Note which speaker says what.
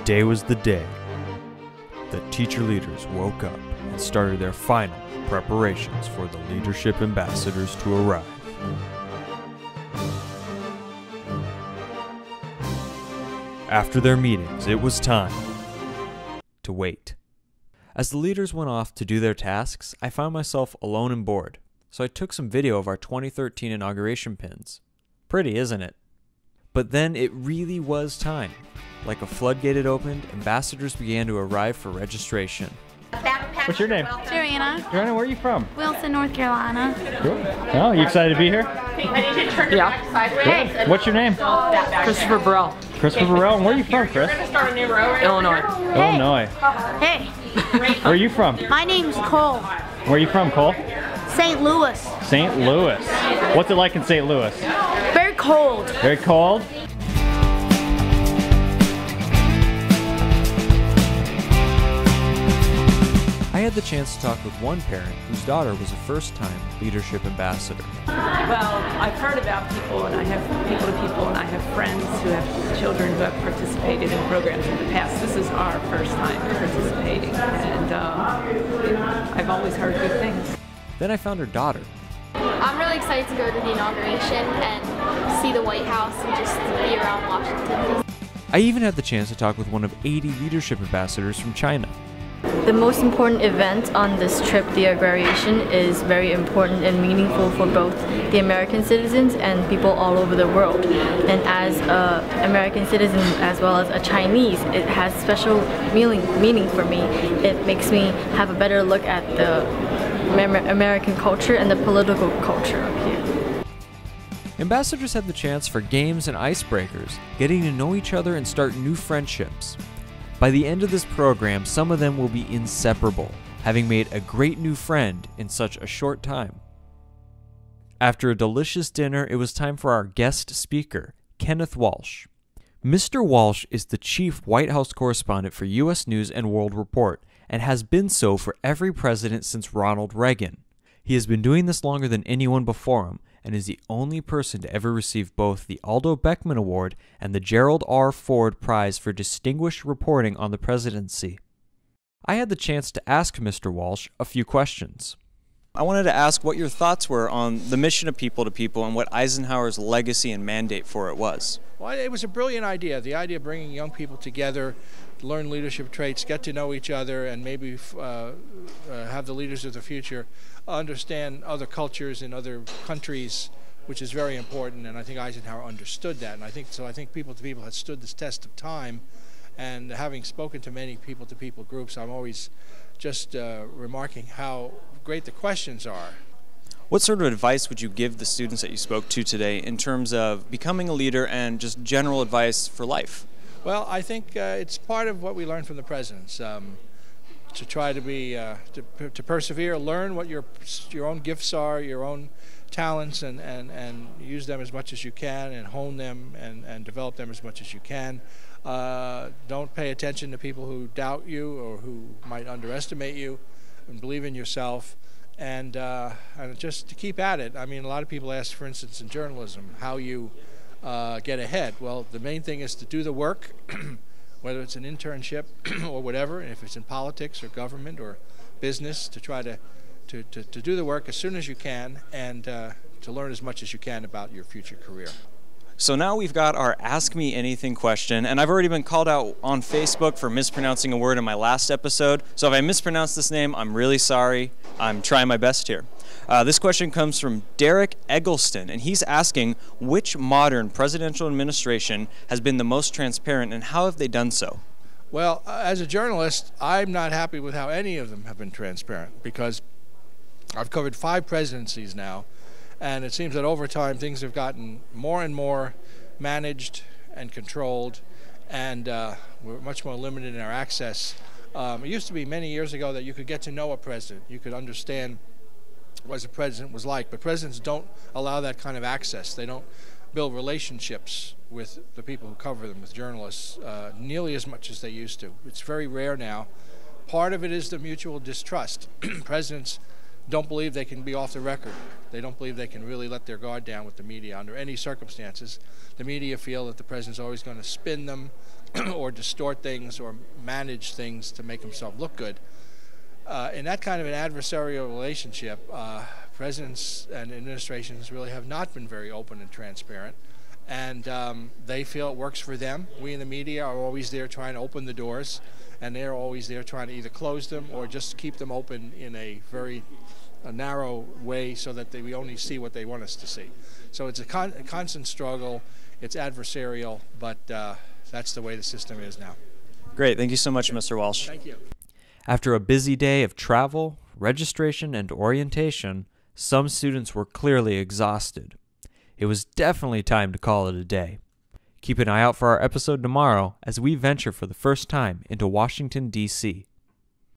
Speaker 1: Today was the day that teacher leaders woke up and started their final preparations for the leadership ambassadors to arrive. After their meetings, it was time to wait. As the leaders went off to do their tasks, I found myself alone and bored, so I took some video of our 2013 inauguration pins. Pretty, isn't it? But then it really was time. Like a floodgate had opened, ambassadors began to arrive for registration.
Speaker 2: What's your name?
Speaker 3: Joanna.
Speaker 2: Joanna, where are you from?
Speaker 3: Wilson, North Carolina.
Speaker 2: Cool. Oh, you excited to be here?
Speaker 4: Yeah.
Speaker 2: Hey. What's your name?
Speaker 4: Christopher Burrell.
Speaker 2: Christopher Burrell. And where are you from, Chris?
Speaker 4: Illinois.
Speaker 2: Illinois.
Speaker 3: Hey,
Speaker 2: Where are you from?
Speaker 3: my name's Cole.
Speaker 2: Where are you from, Cole?
Speaker 3: St. Louis.
Speaker 2: St. Louis. What's it like in St. Louis?
Speaker 3: Very cold.
Speaker 2: Very cold?
Speaker 1: I had the chance to talk with one parent whose daughter was a first-time leadership ambassador.
Speaker 5: Well, I've heard about people, and I have people to people, and I have friends who have children who have participated in programs in the past. This is our first time participating, and I've always heard good things.
Speaker 1: Then I found her daughter.
Speaker 6: I'm really excited to go to the inauguration and see the White House and just be around Washington.
Speaker 1: I even had the chance to talk with one of 80 leadership ambassadors from China.
Speaker 7: The most important event on this trip, the inauguration, is very important and meaningful for both the American citizens and people all over the world. And as an American citizen as well as a Chinese, it has special meaning for me. It makes me have a better look at the American culture and the political culture up here.
Speaker 1: Ambassadors had the chance for games and icebreakers, getting to know each other and start new friendships. By the end of this program, some of them will be inseparable, having made a great new friend in such a short time. After a delicious dinner, it was time for our guest speaker, Kenneth Walsh. Mr. Walsh is the chief White House correspondent for U.S. News and World Report, and has been so for every president since Ronald Reagan. He has been doing this longer than anyone before him, and is the only person to ever receive both the Aldo Beckman Award and the Gerald R. Ford Prize for Distinguished Reporting on the Presidency. I had the chance to ask Mr. Walsh a few questions. I wanted to ask what your thoughts were on the mission of People to People and what Eisenhower's legacy and mandate for it was.
Speaker 8: Well, it was a brilliant idea. The idea of bringing young people together, learn leadership traits, get to know each other, and maybe have the leaders of the future understand other cultures in other countries, which is very important. And I think Eisenhower understood that. And I think People to People has stood this test of time. And having spoken to many People to People groups, I'm always just remarking how great the questions are.
Speaker 1: What sort of advice would you give the students that you spoke to today in terms of becoming a leader and just general advice for life?
Speaker 8: Well, I think it's part of what we learned from the presidents, to try to be, to persevere, learn what your own gifts are, your own talents, and use them as much as you can, and hone them and develop them as much as you can. Don't pay attention to people who doubt you or who might underestimate you, and believe in yourself. And just to keep at it. I mean, a lot of people ask, for instance, in journalism, how you get ahead. Well, the main thing is to do the work, whether it's an internship or whatever, and if it's in politics or government or business, to try to do the work as soon as you can, and to learn as much as you can about your future career.
Speaker 1: So now we've got our Ask Me Anything question, and I've already been called out on Facebook for mispronouncing a word in my last episode. So if I mispronounced this name, I'm really sorry. I'm trying my best here. This question comes from Derek Eggleston, and he's asking, which modern presidential administration has been the most transparent, and how have they done so?
Speaker 8: Well, as a journalist, I'm not happy with how any of them have been transparent, because I've covered 5 presidencies now. And it seems that over time things have gotten more and more managed and controlled, and we're much more limited in our access. It used to be many years ago that you could get to know a president. You could understand what a president was like, but presidents don't allow that kind of access. They don't build relationships with the people who cover them, with journalists, nearly as much as they used to. It's very rare now. Part of it is the mutual distrust. Presidents don't believe they can be off the record. They don't believe they can really let their guard down with the media under any circumstances. The media feel that the president's always going to spin them, or distort things or manage things to make himself look good. In that kind of an adversarial relationship, presidents and administrations really have not been very open and transparent, and they feel it works for them. We in the media are always there trying to open the doors, and they're always there trying to either close them or just keep them open in a very narrow way so that we only see what they want us to see. So it's a constant struggle. It's adversarial, but that's the way the system is now.
Speaker 9: Great. Thank you so much, Mr. Walsh.
Speaker 8: Thank you.
Speaker 1: After a busy day of travel, registration, and orientation, some students were clearly exhausted. It was definitely time to call it a day. Keep an eye out for our episode tomorrow as we venture for the first time into Washington, D.C.